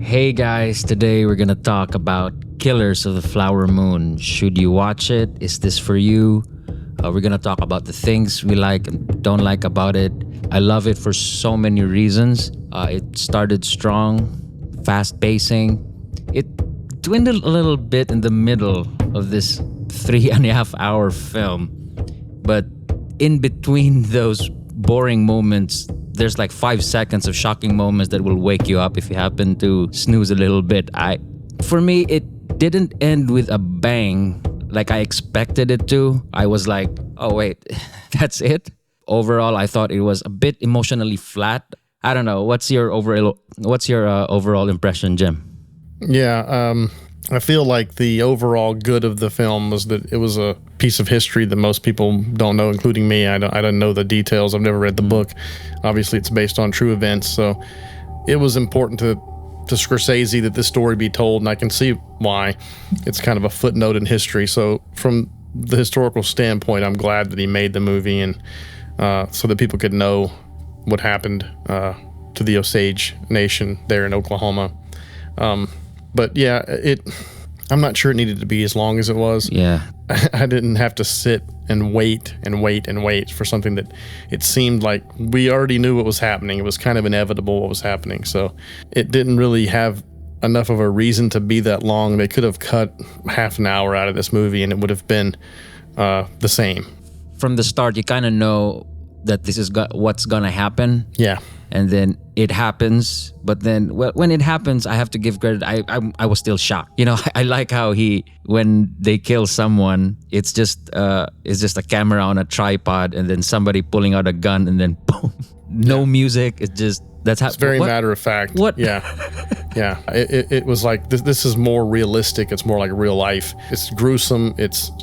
Hey guys, today we're gonna talk about Killers of the Flower Moon. Should you watch it? Is this for you? We're gonna talk about the things we like and don't like about it. I love it for so many reasons. It started strong, fast pacing. It dwindled a little bit in the middle of this 3.5 hour film. But in between those boring moments, there's like 5 seconds of shocking moments that will wake you up if you happen to snooze a little bit. For me, it didn't end with a bang like I expected it to. I was like, oh wait, that's it? Overall, I thought it was a bit emotionally flat. I don't know. What's your overall impression, Jim? Yeah, I feel like the overall good of the film was that it was a piece of history that most people don't know, including me. I don't know the details. I've never read the book. Obviously, it's based on true events, so it was important to Scorsese that this story be told, and I can see why. It's kind of a footnote in history. So from the historical standpoint, I'm glad that he made the movie, and so that people could know what happened to the Osage Nation there in Oklahoma. But yeah, I'm not sure it needed to be as long as it was. Yeah. I didn't have to sit and wait for something that it seemed like we already knew what was happening. It was kind of inevitable what was happening. So it didn't really have enough of a reason to be that long. They could have cut half an hour out of this movie and it would have been the same. From the start, you kind of know that this is what's going to happen. Yeah. And then it happens, but then when it happens, I have to give credit. I was still shocked. You know, I like how when they kill someone, it's just a camera on a tripod, and then somebody pulling out a gun, and then boom, no music. It's just that's how. It's very matter of fact. What? Yeah, yeah. It was like this is more realistic. It's more like real life. It's gruesome.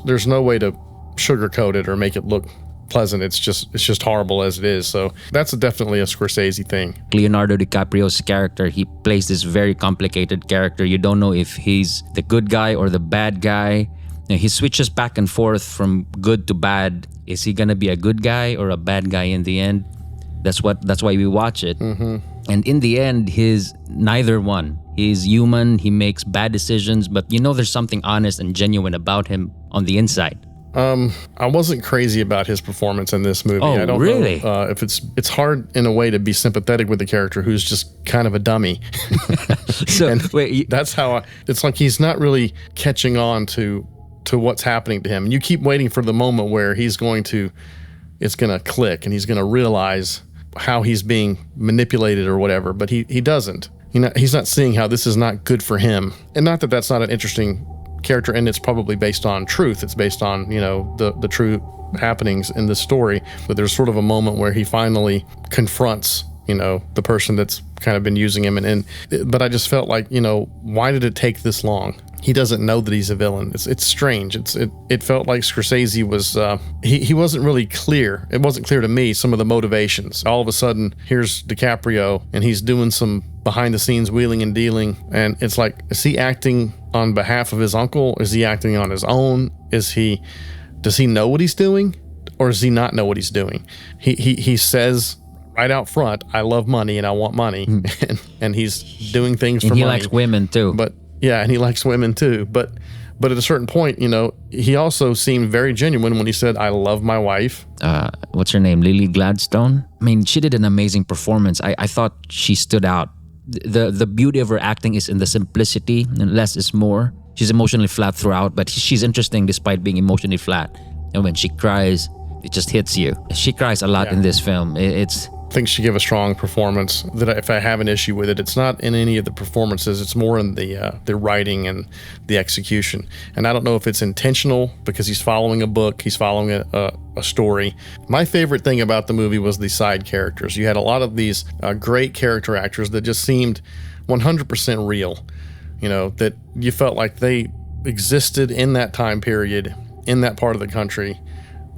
There's no way to sugarcoat it or make it look pleasant. It's just horrible as it is. So that's definitely a Scorsese thing. Leonardo DiCaprio's character, he plays this very complicated character. You don't know if he's the good guy or the bad guy. He switches back and forth from good to bad. Is he gonna be a good guy or a bad guy in the end? That's why we watch it. Mm-hmm. And in the end, he's neither one. He's human. He makes bad decisions, but there's something honest and genuine about him on the inside. I wasn't crazy about his performance in this movie. Oh, I don't really? know if it's hard in a way to be sympathetic with the character who's just kind of a dummy. So wait, that's how it's like he's not really catching on to what's happening to him. And you keep waiting for the moment where it's going to click and he's going to realize how he's being manipulated or whatever, but he doesn't. He's not seeing how this is not good for him. And not that that's not an interesting character, and it's probably based on truth. It's based on the true happenings in the story, but there's sort of a moment where he finally confronts the person that's kind of been using him, but I just felt like why did it take this long? He doesn't know that he's a villain. It's strange. It felt like Scorsese was he wasn't really clear. It wasn't clear to me some of the motivations. All of a sudden, here's DiCaprio and he's doing some behind the scenes wheeling and dealing, and it's like, is he acting on behalf of his uncle? Is he acting on his own? Does he know what he's doing, or does he not know what he's doing? He says right out front, I love money and I want money, and he's doing things for money. He likes women too. But yeah, and he likes women too. But at a certain point, he also seemed very genuine when he said, I love my wife. What's her name? Lily Gladstone? I mean, she did an amazing performance. I thought she stood out. The beauty of her acting is in the simplicity, and less is more. She's emotionally flat throughout, but she's interesting despite being emotionally flat. And when she cries, it just hits you. She cries a lot in this film. I think she gave a strong performance. That if I have an issue with it, it's not in any of the performances. It's more in the writing and the execution. And I don't know if it's intentional because he's following a book, he's following a story. My favorite thing about the movie was the side characters. You had a lot of these great character actors that just seemed 100% real. That you felt like they existed in that time period, in that part of the country.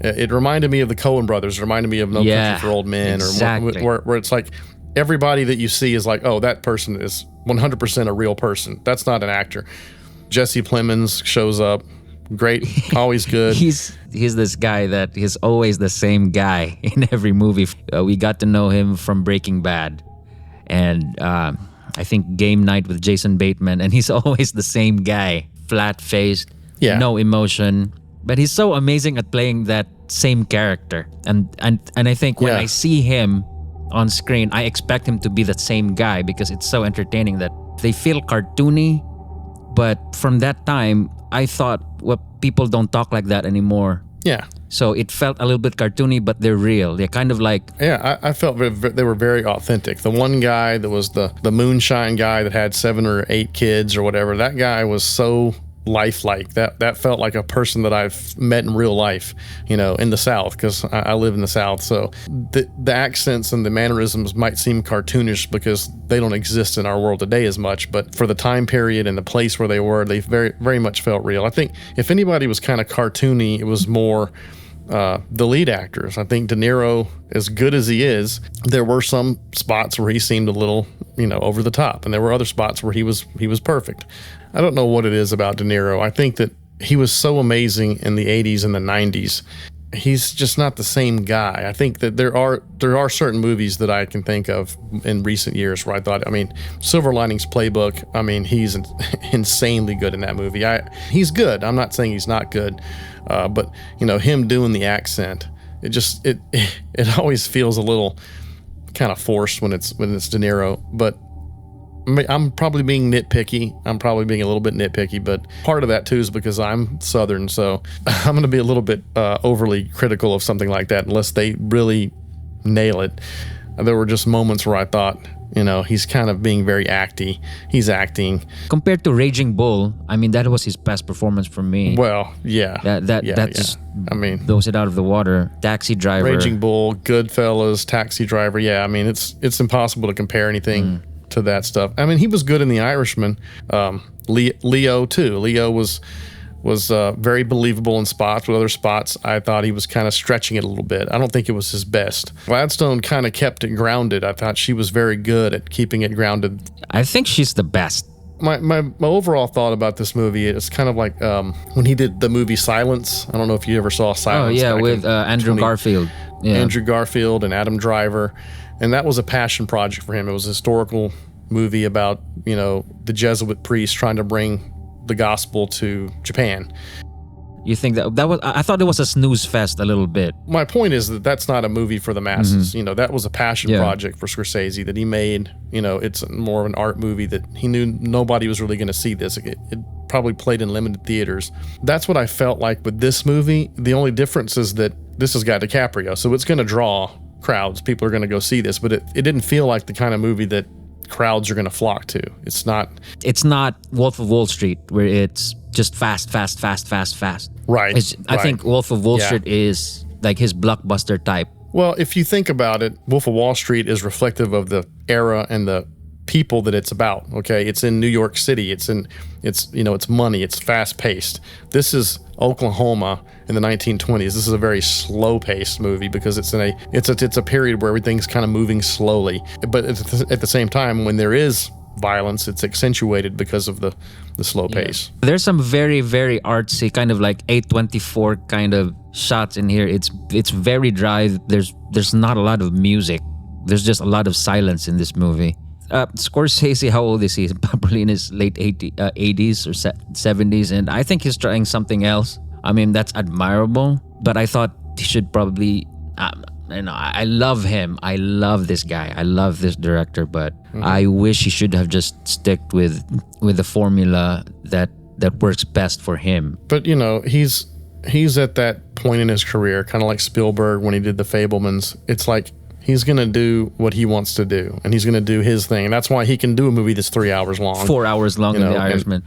It reminded me of the Coen brothers. It reminded me of No Country for Old Men, exactly. or where it's like everybody that you see is like, oh, that person is 100% a real person. That's not an actor. Jesse Plemons shows up, great, always good. He's this guy that is always the same guy in every movie. We got to know him from Breaking Bad, and I think Game Night with Jason Bateman, and he's always the same guy, flat faced, Yeah. no emotion, but he's so amazing at playing that same character. And I think when Yeah. I see him on screen, I expect him to be that same guy because it's so entertaining that they feel cartoony. But from that time, I thought, well, people don't talk like that anymore. Yeah. So it felt a little bit cartoony, but they're real. They're kind of like, Yeah, I felt they were very authentic. The one guy that was the moonshine guy that had 7 or 8 kids or whatever, that guy was so lifelike. That felt like a person that I've met in real life, in the South, because I live in the South. So the accents and the mannerisms might seem cartoonish because they don't exist in our world today as much. But for the time period and the place where they were, they very, very much felt real. I think if anybody was kind of cartoony, it was more the lead actors. I think De Niro, as good as he is, there were some spots where he seemed a little, over the top, and there were other spots where he was perfect. I don't know what it is about De Niro. I think that he was so amazing in the 80s and the 90s. He's just not the same guy. I think that there are certain movies that I can think of in recent years where I thought, Silver Linings Playbook, he's insanely good in that movie. He's good. I'm not saying he's not good. But him doing the accent, it always feels a little kind of forced when it's De Niro. But I'm probably being nitpicky. I'm probably being a little bit nitpicky, but part of that too is because I'm Southern, so I'm going to be a little bit overly critical of something like that unless they really nail it. There were just moments where I thought, he's kind of being very acty. He's acting. compared to Raging Bull, that was his best performance for me. Well, yeah. That yeah. just blows it out of the water. Taxi Driver. Raging Bull, Goodfellas, Taxi Driver. Yeah, it's impossible to compare anything to that stuff. He was good in The Irishman. Leo too. Leo was very believable in spots. With other spots, I thought he was kind of stretching it a little bit. I don't think it was his best. Gladstone kind of kept it grounded. I thought she was very good at keeping it grounded. I think she's the best. My overall thought about this movie is kind of like when he did the movie Silence. I don't know if you ever saw Silence. Oh yeah, back with in Andrew Garfield. Yeah. Andrew Garfield and Adam Driver. And that was a passion project for him. It was a historical movie about, the Jesuit priests trying to bring the gospel to Japan. You think that was? I thought it was a snooze fest a little bit. My point is that that's not a movie for the masses. That was a passion project for Scorsese that he made. It's more of an art movie that he knew nobody was really going to see this. It probably played in limited theaters. That's what I felt like with this movie. The only difference is that this has got DiCaprio, so it's going to draw crowds. People are going to go see this, but it didn't feel like the kind of movie that crowds are going to flock to. It's not Wolf of Wall Street where it's just fast. Right. I think Wolf of Wall Street is like his blockbuster type. Well, if you think about it, Wolf of Wall Street is reflective of the era and the people that it's about. Okay, it's in New York City. It's money. It's fast paced. This is Oklahoma in the 1920s. This is a very slow paced movie because it's a period where everything's kind of moving slowly. But at the same time, when there is violence, it's accentuated because of the slow pace. There's some very, very artsy kind of like A24 kind of shots in here. It's very dry. There's not a lot of music. There's just a lot of silence in this movie. Scorsese, how old is he? He's probably in his late 80s or 70s, and I think he's trying something else. That's admirable, but I thought he should probably. I love him. I love this guy. I love this director, but I wish he should have just stuck with the formula that works best for him. But he's at that point in his career, kind of like Spielberg when he did The Fabelmans. It's like he's going to do what he wants to do, and he's going to do his thing. And that's why he can do a movie that's 3 hours long. 4 hours long in The Irishman.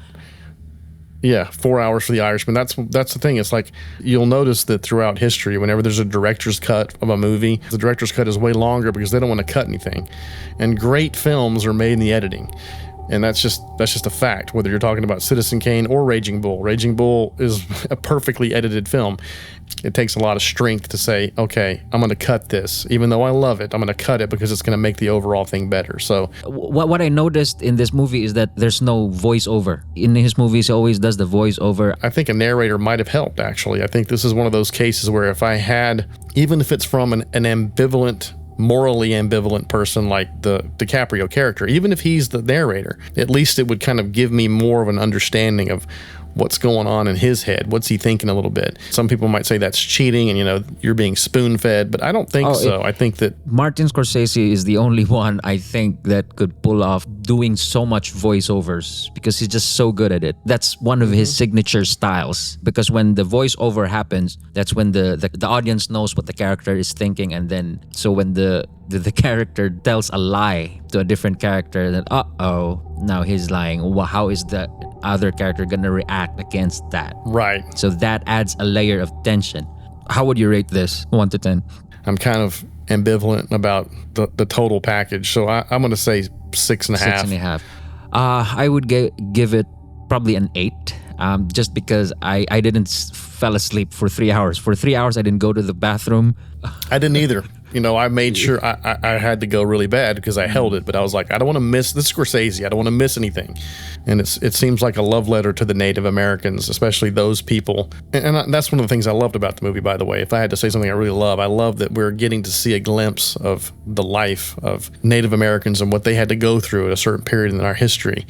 Yeah, 4 hours for The Irishman. That's the thing. It's like you'll notice that throughout history, whenever there's a director's cut of a movie, the director's cut is way longer because they don't want to cut anything. And great films are made in the editing. And that's just a fact, whether you're talking about Citizen Kane or Raging Bull. Raging Bull is a perfectly edited film. It takes a lot of strength to say, okay, I'm going to cut this. Even though I love it, I'm going to cut it because it's going to make the overall thing better. So what I noticed in this movie is that there's no voiceover. In his movies, he always does the voiceover. I think a narrator might have helped, actually. I think this is one of those cases where if I had, even if it's from an ambivalent morally ambivalent person like the DiCaprio character. Even if he's the narrator, at least it would kind of give me more of an understanding of what's going on in his head. What's he thinking a little bit? Some people might say that's cheating and, you're being spoon-fed, but I don't think so. I think that Martin Scorsese is the only one I think that could pull off doing so much voiceovers because he's just so good at it. That's one of his signature styles, because when the voiceover happens, that's when the audience knows what the character is thinking, and then so when the character tells a lie to a different character, then now he's lying. Well, how is the other character gonna react against that? Right. So that adds a layer of tension. How would you rate this, 1 to 10? I'm kind of ambivalent about the total package, so I'm going to say 6.5. 6.5. I would give it probably an 8. Just because I didn't fell asleep for 3 hours. For 3 hours, I didn't go to the bathroom. I didn't either. I made sure I had to go really bad because I held it, but I was like, I don't want to miss this Scorsese. I don't want to miss anything. And it seems like a love letter to the Native Americans, especially those people. And that's one of the things I loved about the movie, by the way. If I had to say something I really love that we're getting to see a glimpse of the life of Native Americans and what they had to go through at a certain period in our history.